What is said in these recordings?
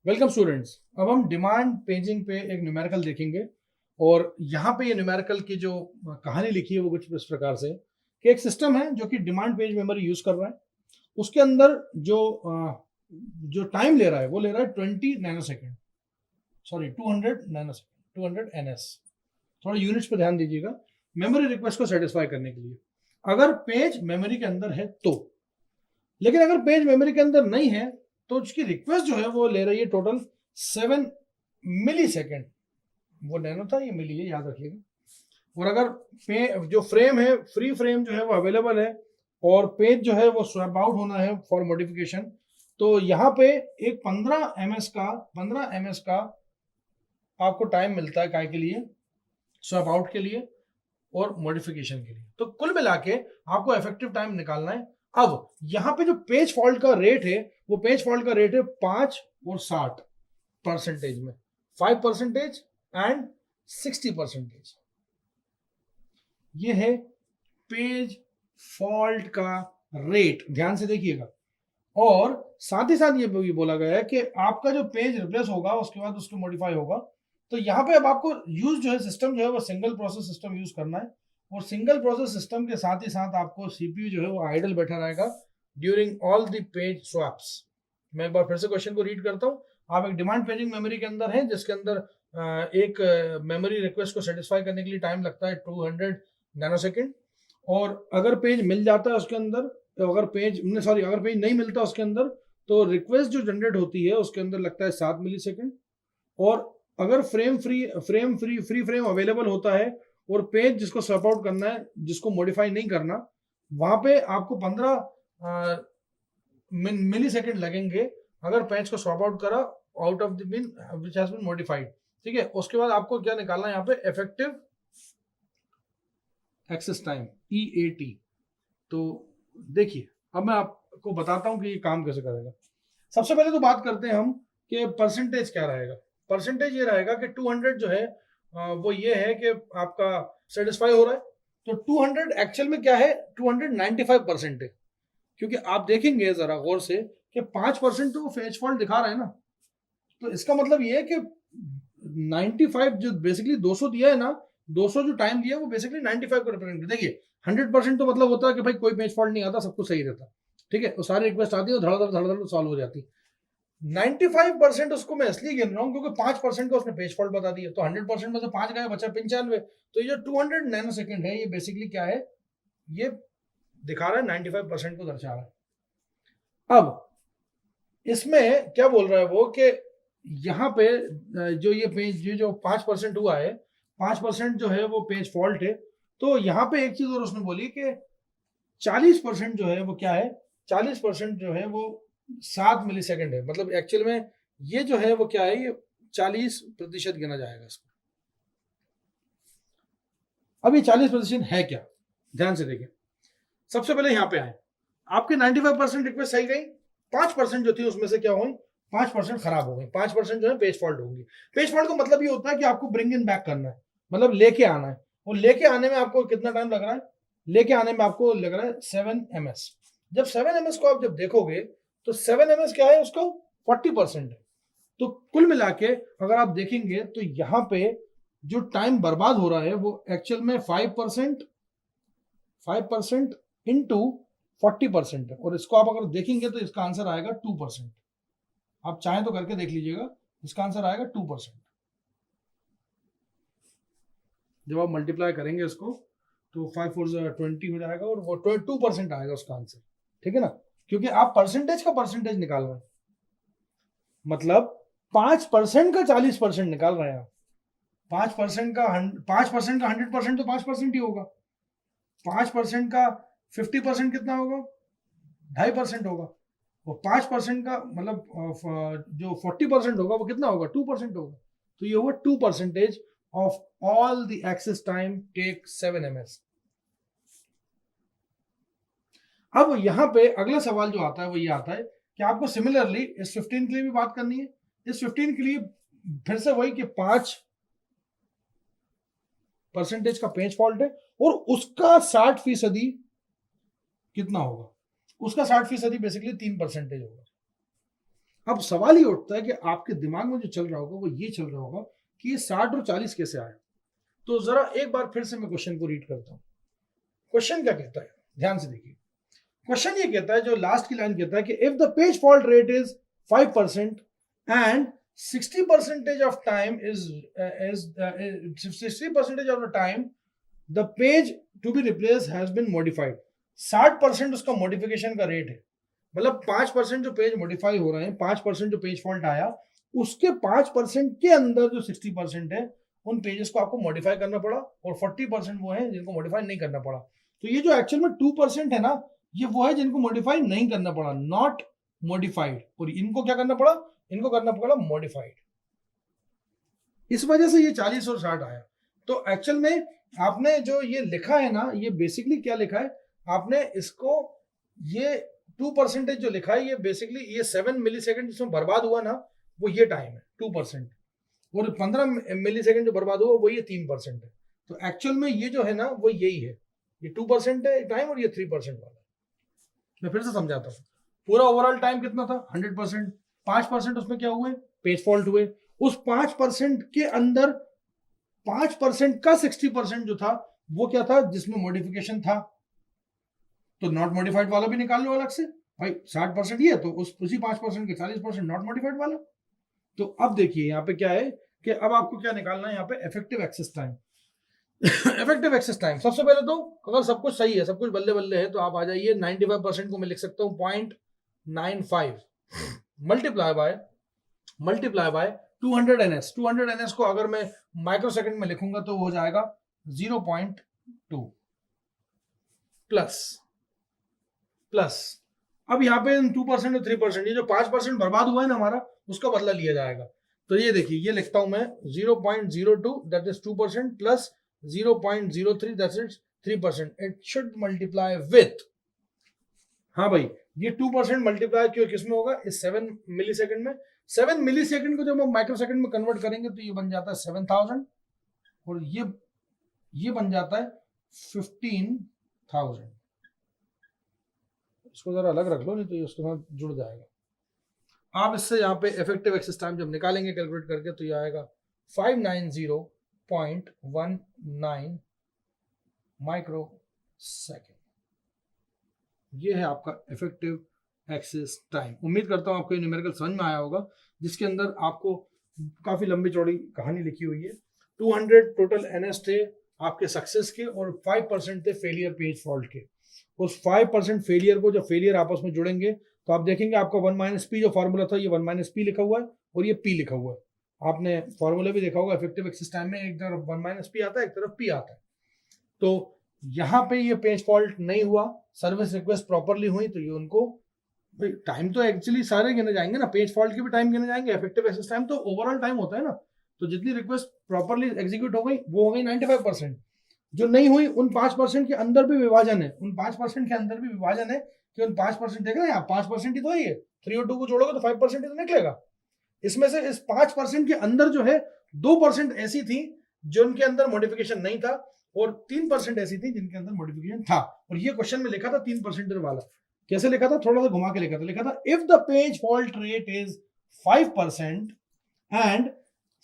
Welcome students. अब हम demand paging पे एक न्यूमेरिकल देखेंगे और यहाँ पे ये न्यूमेरिकल की जो कहानी लिखी है वो कुछ इस प्रकार से कि एक सिस्टम है जो कि डिमांड पेज मेमोरी यूज कर रहा है। उसके अंदर जो टाइम ले रहा है वो ले रहा है 20 nano second, sorry 200 nano second, 200 NS। थोड़ा यूनिट्स पे ध्यान दीजिएगा। मेमोरी रिक्वेस्ट को सेटिस्फाई करने के लिए अगर पेज मेमोरी के अंदर है तो, लेकिन अगर पेज मेमोरी के अंदर नहीं है तो उसकी रिक्वेस्ट जो है वो ले रही है टोटल 7 मिली सेकेंड। वो नैनो था, ये मिली है, याद रखिएगा। और अगर जो फ्रेम है, फ्री फ्रेम जो है वो अवेलेबल है और पेज जो है वो स्वैप आउट होना है फॉर मॉडिफिकेशन, तो यहाँ पे एक 15 ms का आपको टाइम मिलता है काय के लिए, स्वैप आउट के लिए और मॉडिफिकेशन के लिए। तो कुल मिला के आपको इफेक्टिव टाइम निकालना है। अब यहाँ पे जो पेज फॉल्ट का रेट है वो पेज फॉल्ट का रेट है 5 और 60% में, 5% एंड 60%। ये है पेज फॉल्ट का रेट, ध्यान से देखिएगा। और साथ ही साथ ये भी बोला गया है कि आपका जो पेज रिप्लेस होगा उसके बाद उसको मॉडिफाई होगा, तो यहाँ पे अब आपको यूज जो है सिस्टम जो है वो सिंगल प्रोसेस सिस्टम यूज करना है। और सिंगल प्रोसेस सिस्टम के साथ ही साथ आपको सीपीयू जो है वो आइडल बैठा रहेगा during all the page swaps. मैं एक बार फिर से क्वेश्चन को रीड करता हूँ। आप एक डिमांड पेजिंग मेमोरी के अंदर है जिसके अंदर एक मेमोरी रिक्वेस्ट को सेटिस्फाई करने के लिए टाइम लगता है 200 नैनो सेकेंड। और अगर पेज मिल जाता है उसके अंदर, तो अगर पेज नहीं मिलता उसके अंदर, तो रिक्वेस्ट जो जनरेट होती है उसके अंदर लगता है 7 मिली सेकेंड। और अगर फ्री फ्रेम अवेलेबल होता है और पेज जिसको स्वैप आउट करना है, जिसको मॉडिफाई नहीं करना, वहां पे आपको 15 मिली सेकेंड लगेंगे अगर पेज को स्वैप आउट करा out of the bin which has been modified. ठीक है, उसके बाद आपको क्या निकालना है यहाँ पे, इफेक्टिव एक्सेस टाइम, EAT। तो देखिए, अब मैं आपको बताता हूं कि ये काम कैसे करेगा। सबसे पहले तो बात करते हैं हम कि परसेंटेज क्या रहेगा। परसेंटेज ये रहेगा कि 200 जो है वो ये है कि आपका सेटिस्फाई हो रहा है। तो 200 एक्चुअल में क्या है, 295% है। क्योंकि आप देखेंगे जरा गौर से कि 5% तो वो फेज फॉल्ट दिखा रहा है ना, तो इसका मतलब ये है कि 95 जो बेसिकली 200 दिया है ना, 200 जो टाइम दिया है वो बेसिकली 95 को रिप्रेजेंट। देखिए 100% तो मतलब होता है कि भाई कोई पेज फॉल्ट नहीं आता, सब कुछ सही रहता। ठीक है, वो सारी रिक्वेस्ट आती है और धड़ाधड़ सॉल्व हो जाती। 95% उसको मैं इसलिए गिन रहा हूँ क्योंकि 5% का उसने पेज फॉल्ट बता दिया, तो 100% में से 5 गए, बचा 95। तो ये जो 200 नैनो सेकेंड है ये बेसिकली क्या है, ये दिखा रहा है 95% को दर्शा रहा है। अब इसमें क्या बोल रहा है वो कि यहाँ पे जो ये पेज जो 5% हुआ है, 5% जो है वो पेज फॉल्ट है। तो यहाँ पे एक चीज और उसने बोली कि 40% जो है वो क्या है, 40% जो है वो 7 मिली सेकेंड है। मतलब एक्चुअल में ये जो है वो क्या है, ये 40% गिना जाएगा इसको। अब ये 40% है क्या, ध्यान से देखें। सबसे पहले यहाँ पे आए, आपके 95% रिक्वेस्ट सही गई, 5% जो थी उसमें से क्या हुई, 5% खराब हो गई, 5% जो है पेज फॉल्ट होंगी। पेज फॉल्ट का मतलब ये होता है कि आपको ब्रिंग इन बैक करना है, मतलब लेके आना है। और लेके आने में आपको कितना टाइम लग रहा है, लेके आने में आपको लग रहा है 7 ms। जब 7 ms को आप जब देखोगे तो 7 ms क्या है, उसका 40% है। तो कुल मिला के अगर आप देखेंगे तो यहाँ पे जो टाइम बर्बाद हो रहा है वो एक्चुअल में 5% इंटू 40% है। और इसको आप अगर देखेंगे तो इसका आंसर आएगा 2%। आप चाहें तो करके देख लीजिएगा, इसका आंसर आएगा 2%। जब आप मल्टीप्लाई करेंगे इसको तो 5 4 20 हो जाएगा और वो 2% आएगा उसका आंसर। ठीक है ना, क्योंकि आप परसेंटेज का परसेंटेज निकाल रहे हैं, मतलब 5% का 40% निकाल रहे हैं आप। 5% का 100% तो 5% ही होगा। 5% का 50% कितना होगा, 2.5% होगा। और 5% का मतलब जो 40% होगा वो कितना होगा, 2% होगा। तो ये हुआ 2% of all the access time take 7 ms। अब यहां पे अगला सवाल जो आता है वो ये आता है कि आपको सिमिलरली इस 15 के लिए भी बात करनी है। इस 15 के लिए फिर से वही कि 5% का पेज फॉल्ट है और उसका 60% कितना होगा, उसका 60% बेसिकली 3% होगा। अब सवाल ये उठता है कि आपके दिमाग में जो चल रहा होगा वो ये चल रहा होगा कि ये 60 और 40 कैसे आया। तो जरा एक बार फिर से मैं क्वेश्चन को रीड करता हूं। क्वेश्चन क्या कहता है, ध्यान से देखिए। क्वेश्चन ये कहता है, जो लास्ट की लाइन कहता है कि if the page fault rate is 5% and 60% of time is 60% of the time the page to be replace has been modified. 60% उसका मॉडिफिकेशन का रेट है, मतलब 5% जो पेज मॉडिफाई हो रहे हैं, 5% जो पेज फॉल्ट आया, उसके 5% के अंदर जो 60% है उन पेजेस को आपको मॉडिफाई करना पड़ा, और 40% वो है जिनको मॉडिफाई नहीं करना पड़ा। तो ये जो एक्चुअल में 2% है ना, ये वो है जिनको मॉडिफाई नहीं करना पड़ा, नॉट मॉडिफाइड, और इनको क्या करना पड़ा, इनको करना पड़ा मॉडिफाइड। इस वजह से ये 40 और 60 आया। तो एक्चुअल में आपने जो ये लिखा है ना, ये बेसिकली क्या लिखा है आपने इसको, ये 2% जो लिखा है, ये बेसिकली ये 7 मिली सेकेंड जिसमें बर्बाद हुआ ना, वो ये टाइम है 2%, और 15 मिली सेकेंड जो बर्बाद हुआ वो ये 3% है। तो एक्चुअल में ये जो है ना वो यही है, ये 2% है टाइम, और ये 3% वाला। मैं फिर से समझाता हूँ। पूरा ओवरऑल टाइम कितना था 100%, 5% उसमें क्या हुए, पेज फॉल्ट हुए। उस 5% के अंदर 5% का 60% जो था वो क्या था, जिसमें मॉडिफिकेशन था। तो नॉट मॉडिफाइड वाला भी निकाल लो अलग से भाई, 60% ये तो उसी 5% के 40% नॉट मॉडिफाइड वाला। तो अब देखिए यहाँ पे क्या है कि अब आपको क्या निकालना है यहाँ पे, effective access time. Effective access time, सबसे पहले तो अगर सब कुछ सही है, सब कुछ बल्ले बल्ले है, तो आप आ जाइए 95% को मैं लिख सकता हूँ 0.95 मल्टीप्लाई बाय 200 ns। 200 ns को अगर मैं माइक्रो सेकंड में लिखूंगा तो हो जाएगा 0.2 प्लस अब यहाँ पे 2% और 3%, ये जो 5% बर्बाद हुआ है ना हमारा, उसका बदला लिया जाएगा। तो ये देखिए, ये लिखता हूं मैं 0.02 that is 2% plus 0.03 that is 3%। It should multiply with, हाँ भाई, ये 2% मल्टीप्लाई क्यों किसमें होगा, इस 7 मिली सेकेंड में। 7 मिली सेकेंड को जब हम माइक्रो सेकेंड में कन्वर्ट करेंगे तो ये बन जाता है 7000, और ये बन जाता है 15000। इसको जरा अलग रख लो, नहीं तो ये उसके साथ जुड़ जाएगा। आप इससे यहाँ पे इफेक्टिव एक्सेस टाइम जब निकालेंगे कैलकुलेट करके, तो ये आएगा 590.19 माइक्रो सेकेंड। ये है आपका इफेक्टिव एक्सेस टाइम। उम्मीद करता हूँ आपको ये न्यूमेरिकल समझ में आया होगा, जिसके अंदर आपको काफी लंबी चौड़ी कहानी लिखी हुई है। 200 टोटल एनएस थे आपके सक्सेस के, और 5% थे फेलियर पेज फॉल्ट के। उस 5% फेलियर को, जब फेलियर आपस में जुड़ेंगे तो आप देखेंगे आपका 1 - p जो फॉर्मूला था, ये 1 - p लिखा हुआ है और ये p लिखा हुआ है। आपने फॉर्मूला भी देखा होगा इफेक्टिव एक्सेस टाइम में, एक तरफ 1 - p आता है, एक तरफ p आता है। तो यहाँ पे ये पेज फॉल्ट नहीं हुआ, सर्विस रिक्वेस्ट प्रॉपरली हुई, तो ये उनको टाइम तो एक्चुअली सारे गिने जाएंगे ना, पेज फॉल्ट के भी टाइम गिने जाएंगे, इफेक्टिव एक्सेस टाइम तो ओवरऑल टाइम होता है ना। तो जितनी रिक्वेस्ट प्रॉपरली एग्जीक्यूट हो गई वो हो गई 95%। जो नहीं हुई उन 5% के अंदर भी विभाजन है, उन 5% के अंदर भी विभाजन है कि उन 5% देख रहे हैं आप, 5% ही तो है ये, 3 और 2 को जोड़ोगे तो 5% ही तो निकलेगा। इसमें से इस 5% के अंदर जो है 2% ऐसी थी जिनके अंदर मॉडिफिकेशन नहीं था, और 3% ऐसी थी जिनके अंदर मॉडिफिकेशन था। और ये क्वेश्चन में लिखा था 3% वाला, कैसे लिखा था, थोड़ा सा घुमा के लिखा था if the page fault rate is 5% and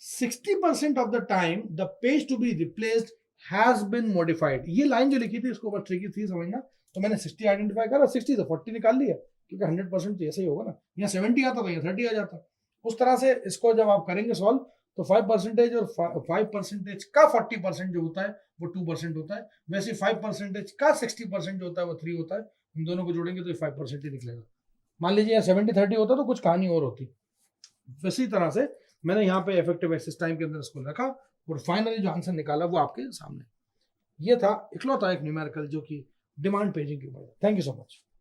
60% of the time the page to be replaced has been modified. ये लाइन जो लिखी थी इसको ऊपर ट्रिकी थी समझना, तो मैंने 60 आइडेंटिफाई करा, 60 से 40 निकाल लिया, क्योंकि 100% तो ऐसे ही होगा ना, यहाँ 70 आता तो यहाँ 30 आ जाता। उस तरह से इसको जब आप करेंगे सॉल्व, तो 5% और 5% का 40% जो होता है वो 2% होता है, वैसे 5% का 60% जो होता है वो 3 होता है। इन दोनों को जोड़ेंगे तो ये 5% ही निकलेगा। मान लीजिए यहाँ 70-30 होता तो कुछ कहानी और होती। इसी तरह से मैंने यहाँ पे इफेक्टिव एक्सेस टाइम के अंदर इसको रखा, और फाइनली जो आंसर निकाला वो आपके सामने। ये था इकलौता एक न्यूमेरिकल जो कि डिमांड पेजिंग के ऊपर। Thank you so much.